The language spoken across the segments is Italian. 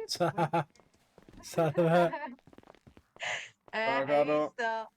Ciao. Salve. Ciao, Hai caro. visto?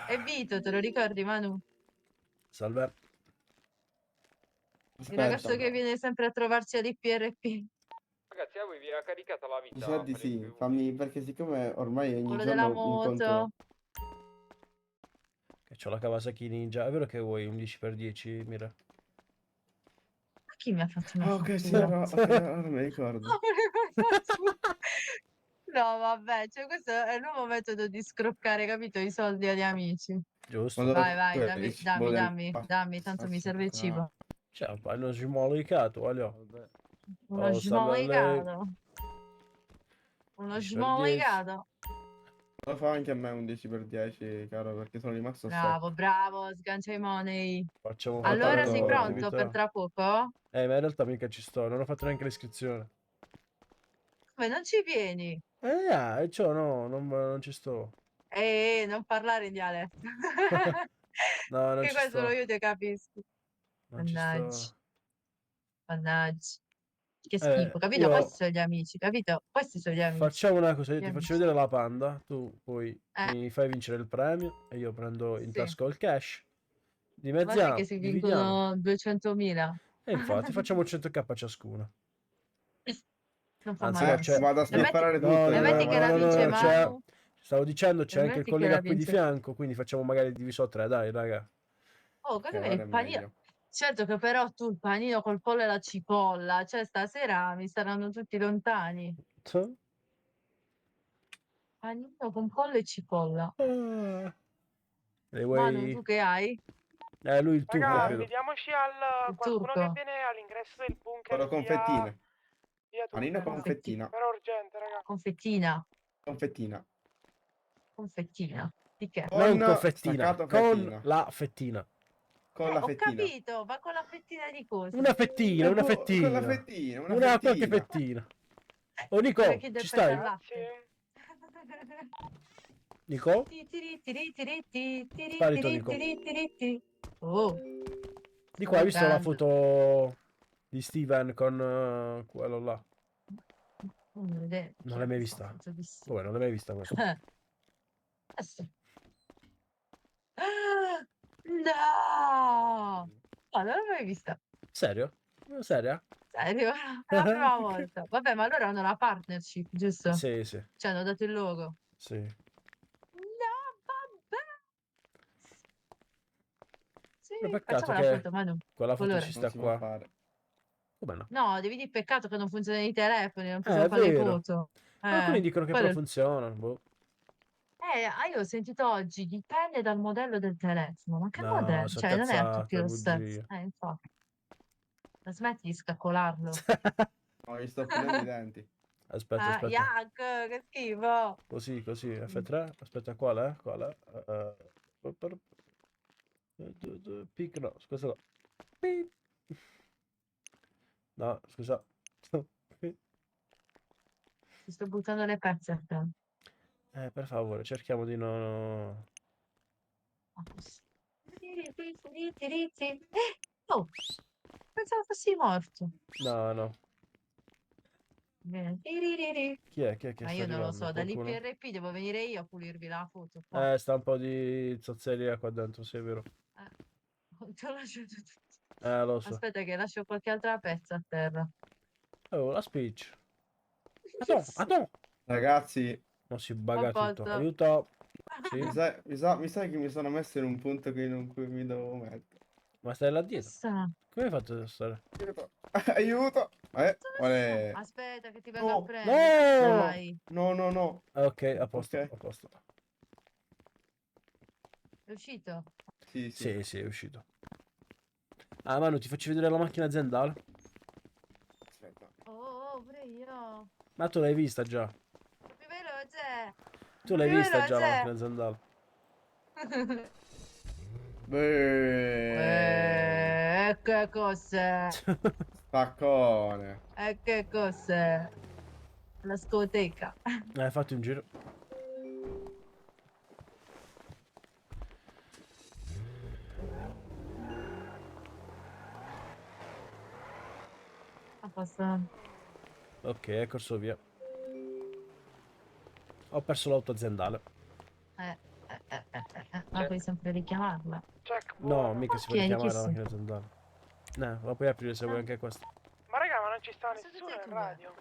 È Vito, te lo ricordi, Manu? Salve. Il Aspetta, ragazzo che viene sempre a trovarci all'IPRP. Ragazzi, a voi vi ha caricata la mi sa vita di per il sì. PvP. Perché siccome ormai ogni Quello della giorno moto. incontro... Che c'ho la Kawasaki Ninja. È vero che vuoi un 10x10, Mira? Ma chi mi ha fatto una Ah, ok, sì, fattura? ora mi ricordo. No, vabbè, cioè questo è il nuovo metodo di scroccare, capito? I soldi agli amici. Ma Giusto. dove Vai, dammi, dici? dammi, Volevo... dammi, tanto mi serve il cibo. C'è un panno smolicato, voglio. Vabbè. Uno Oh, salve a lei. smolicato. Uno 10x10. smolicato. Lo fa anche a me un 10x10, caro, perché sono rimasto a Bravo, secco. bravo, sgancia i money. Facciamo Ho Allora fare sei fatto pronto per attività. tra poco? Ma in realtà mica ci sto. Non ho fatto neanche l'iscrizione. Come non ci vieni? Ciò no, non ci sto. Non parlare in dialetto. No, non Che ci qua solo sto. io ti capisco. Non ci Mannaggia, sto. mannaggia. Che schifo, capito? Io Questi sono gli amici, capito? Questi sono gli amici. facciamo una cosa, io Gli ti faccio amici. vedere la panda, tu poi Eh, mi fai vincere il premio e io prendo in sì. tasca il cash. Ma sai che Dimezziamo, si dividiamo. vincono 200.000? E infatti facciamo 100k ciascuno. Non fa Anzi, no, male. c'è. vado a E metti, spifferare No, tutto e no, io, no, metti che vado a la no, no, vince no, spifferare tutto. c'è. Manu. Stavo dicendo E c'è anche il metti che la collega qui di vince. fianco, quindi facciamo magari diviso a 3, dai, raga. Oh, Ok, cosa vedi ora è il panino? meglio. Certo che però tu il panino col pollo e la cipolla, cioè stasera mi saranno tutti lontani. Panino con pollo e cipolla. Ah. Le Manu, tu vuoi. che hai? Lui il turco, Raga, Eh? credo. vediamoci Il qualcuno che turco. viene all'ingresso del bunker Quello confettine. via Panino tunnel. Confetti- confettina. Però urgente, raga. confettina. Confettina. Confettina. Di che? Non Con confettina, staccato con fettina. la fettina. Con la Ho fettina. capito, ma con la fettina di cosa? Una fettina, una Con la fettina. fettina, una Una qualche fettina. fettina. Oh, Come Nico, ci Kinder per stai? latte. Grazie. Nico? Ti, tiri, tiri, tiri, ti, tiri, Sparito, tiri, Nico. tiri, tiri, ti. Oh, Di sto qua hai visto la giocando. foto di Steven con quello là? Non vedere Non chi l'hai ha mai questa vista? foto di Come, non l'hai mai vista questa? Adesso. Ah, no! No, non l'ho mai vista. Serio? Seria? Serio? È la prima volta. Vabbè, ma allora hanno la partnership, giusto? Sì, sì, Cioè, hanno dato il logo. sì. No, vabbè. Sì, Peccato facciamo la che foto, Manu. quella foto ci Colore. Non sta si può qua. fare. Come no? No, devi dire peccato che non funzionano i telefoni, non possiamo È fare le vero. foto. Alcuni dicono che Quello però è il funziona. Boh. io ho sentito oggi, dipende dal modello del telefono. Ma che No, modello? sono Cioè, non è a tutti cazzate, lo stesso. bugie. Infatti. Ma smetti di scaccolarlo. No, gli sto pulendo i denti. Aspetta, Ah, aspetta. yuck, che schifo. Così, così. F3. Aspetta, qual è? Qual è? Pic, no, scusa. Pip. No, scusa. Ti sto buttando le pezze a te. Per favore, cerchiamo di non. Ah, così. Oh, pensavo fossi morto. No, no. Bene. Chi è che Ma sta io non lo arrivando? so, Qualcuno? dall'IPRP devo venire io a pulirvi la foto qua. Sta un po' di zozzeria qua dentro, sì, è vero. Eh, ti ho lasciato tutto. Lo so. Aspetta che lascio qualche altra pezza a terra. Oh, la speech. Attò, attò. Ragazzi, No, si A bugga tutto. posto. Aiuto. Sì? mi sa che mi sono messo in un punto in cui mi devo mettere. Ma stai là Dove dietro. sta? Come hai fatto a stare? Aiuto! Aiuto! Dove sta? Olè. Aspetta che ti vengo a No, prendere. Dove No! stai? no, no, no. Ok, a posto, Ok. a posto. È uscito? Sì, sì. Sì, sì, è uscito. Ah, Manu, ti faccio vedere la macchina aziendale? Aspetta. Pure io. Ma tu l'hai vista già. Più veloce. Tu Più l'hai vista già la macchina veloce. aziendale. Beh, Che cos'è? spaccone. Che cos'è? La scoteca. Fatti un giro. A posto. Ok, è corso via. Ho perso l'auto aziendale. Ma puoi sempre richiamarla. Check, No, buono. mica si può Ok, richiamare chi la si- macchina aziendale. No, la puoi aprire se vuoi anche questa. Ma raga, ma non ci sta Ma sono nessuno tutte in e due. radio.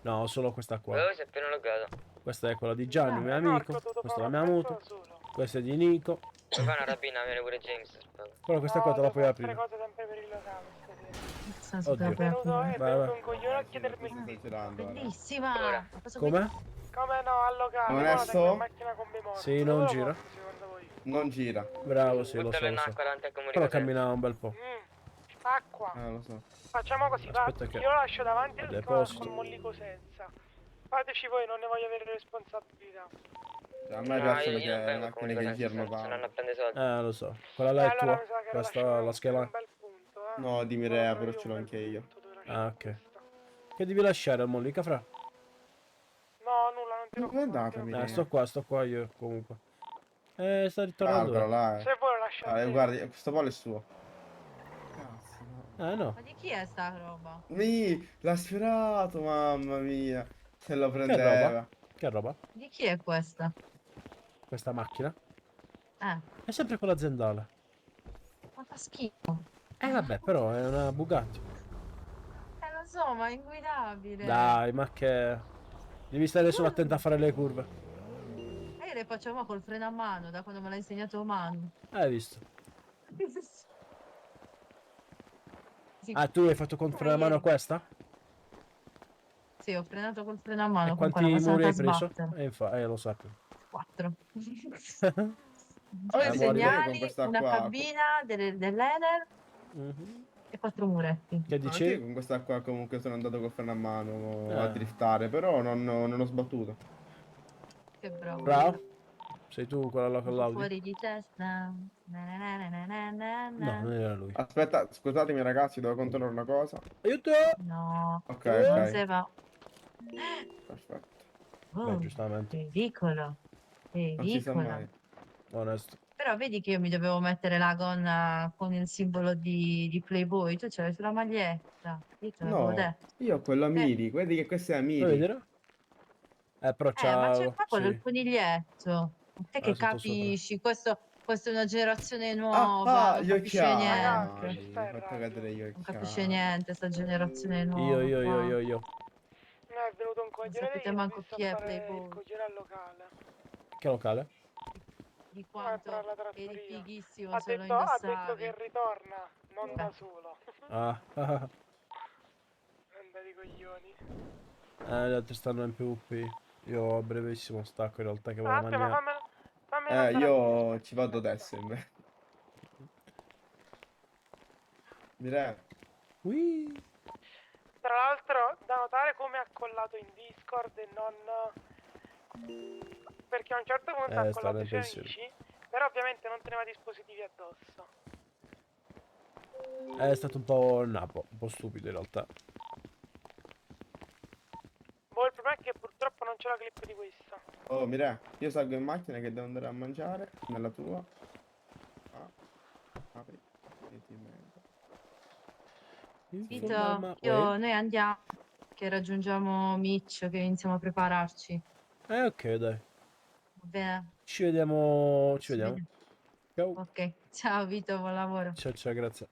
No, solo questa qua. Veloce, appena loggato. Questa è quella di Gianni, mio No, amico. ho dovuto Questa è la fare mia un pezzo moto. da solo. Questa è di Nico. Puoi fare una rapina, viene pure James. Però questa qua te la devo puoi fare aprire. cose sempre per il locale stasera. Sono Oddio. super È Vai, venuto vai. un coglione a Sì, chiedermi sto il disco. girando ora. bellissima. Ora. Ma cosa Come? Come no, al locale, Non ma è la tengo in sto? macchina con memoria. Sì, Dove non lo gira. porto, secondo voi? Non gira. Bravo, sì, lo so, Buttalo in lo so. acqua davanti al Però comunicatore. camminava un bel po'. Acqua. Lo so. Facciamo così, Aspetta che- io lo lascio davanti a al deposito. col mollico senza. Fateci voi, non ne voglio avere responsabilità. A me No, piacciono io non le vengo al macchine che comunicatore girano se non tanto. a prendere soldi. Lo so. Quella là è Allora tua. mi sa che Questa lasciamo la un scheda. bel punto, eh. No, di Proprio Mirea, io però un ce l'ho bel anche io. punto, dove lasciamo Ah, ok. questa. Che devi lasciare al Mollica, fra? No, nulla, non ti Dove è preoccupare. andata, non ti Mirea? Sto qua io comunque. Sta ritornando Calcola, ora. là. Se vuoi lo lascio a te. Guardi, questo polo è suo. Cazzo, no. No. Ma di chi è sta roba? L'ha sfiorato, mamma mia. Se lo Che roba? prendeva. Che roba? Di chi è questa? Questa macchina? Eh, È sempre quella aziendale. ma fa schifo. Vabbè, però è una Bugatti. Lo so, ma è inguidabile. Dai, ma che... Devi stare solo attento a fare le curve. E io le faccio ma col freno a mano, da quando me l'ha insegnato Manu. Hai visto? Sì, Ah, tu hai fatto con freno a mano ieri. questa? sì, ho frenato col freno a E mano, con quanti quella, ma sono muri hai andata a preso? sbattere. Lo sapevo. 4. Ah, Due vedi, Amore. vedi che con segnali, questa una qua. cabina dell'Enel Mhm. e 4 muretti. Che Anche io dici? con questa qua comunque sono andato col freno a mano a Ah. driftare, però non ho sbattuto. Che bravo. Bravo? Sei tu quella là con Un po' l'Audi? fuori di testa. Na na na na na na No, na. non era lui. Aspetta, scusatemi ragazzi, devo controllare una cosa. Aiuto! No, Ok, non ok. se va. Perfetto. Beh, Oh, giustamente. ridicolo. Non si sa Ridicolo. mai. Onesto. Però vedi che io mi dovevo mettere la gonna con il simbolo di Playboy. Tu ce l'hai sulla maglietta. Io te l'avevo No, detto. io ho quello Eh, Amiri, vedi che questo è Vuoi Amiri. vedere? Però ma c'è ciao. qua quello il Sì. coniglietto. Te che Sotto sopra. capisci? Questa è una generazione Ah, nuova, non gli capisce occhiali. niente. Ci sta Hai il fatto radio. cadere gli Non capisce occhiali. niente, sta generazione Io, nuova io, io, qua. io, io. È venuto un Non coglione sapete di manco visto a chi è fare il Playboy. coglione al locale. Che locale? Di Per quanto la eri trattoria. fighissimo se lo Ha detto che indossavi. ritorna, non da solo. Ah, Banda di coglioni. gli altri stanno in PvP. Io a brevissimo stacco in realtà che volevo Aspetta, ma mangiare. fammi andare a Io dire. ci vado adesso invece. Direi. Ui. Tra l'altro, da notare come ha collato in Discord e non... Perché a un certo punto ha Sta collato i nel suoi pensiero. amici, però ovviamente non teneva dispositivi addosso. È stato un po' napo, un po' stupido in realtà. Boh, il problema è che purtroppo non c'è la clip di questa. Oh, Mire, io salgo in macchina che devo andare a mangiare. Nella tua. Ah, apri. E ti metto. Vito, Wait. noi andiamo, che raggiungiamo Mitch, che iniziamo a prepararci. Ok, dai. Va bene? Ci vediamo. Ci Ci vediamo. vediamo. Ciao. Ok, ciao Vito, buon lavoro. Ciao, ciao, grazie.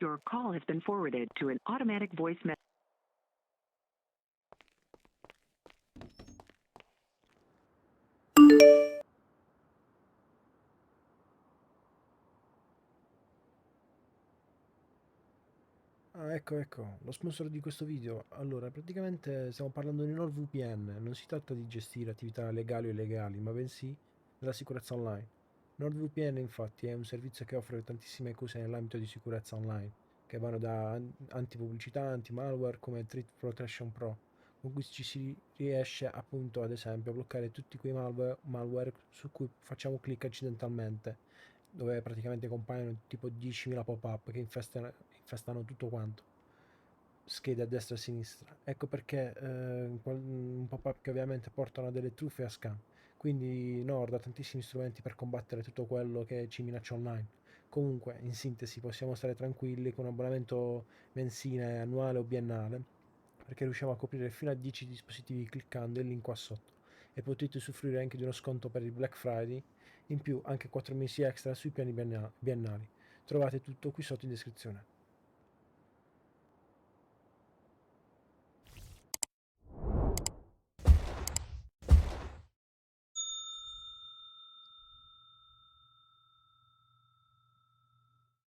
Your call has been forwarded to an automatic voice message. Ah, ecco, lo sponsor di questo video. Allora, praticamente stiamo parlando di NordVPN. Non si tratta di gestire attività legali o illegali, ma bensì della sicurezza online. NordVPN, infatti, è un servizio che offre tantissime cose nell'ambito di sicurezza online, che vanno da antipubblicità, anti-malware come Threat Protection Pro, con cui ci si riesce appunto, ad esempio, a bloccare tutti quei malware su cui facciamo clic accidentalmente, dove praticamente compaiono tipo 10.000 pop-up che infestano tutto quanto, schede a destra e a sinistra. Ecco perché un pop-up che ovviamente portano a delle truffe e a scam. Quindi Nord ha tantissimi strumenti per combattere tutto quello che ci minaccia online. Comunque, in sintesi, possiamo stare tranquilli con un abbonamento mensile, annuale o biennale, perché riusciamo a coprire fino a 10 dispositivi cliccando il link qua sotto. E potete usufruire anche di uno sconto per il Black Friday, in più anche 4 mesi extra sui piani biennali. Trovate tutto qui sotto in descrizione.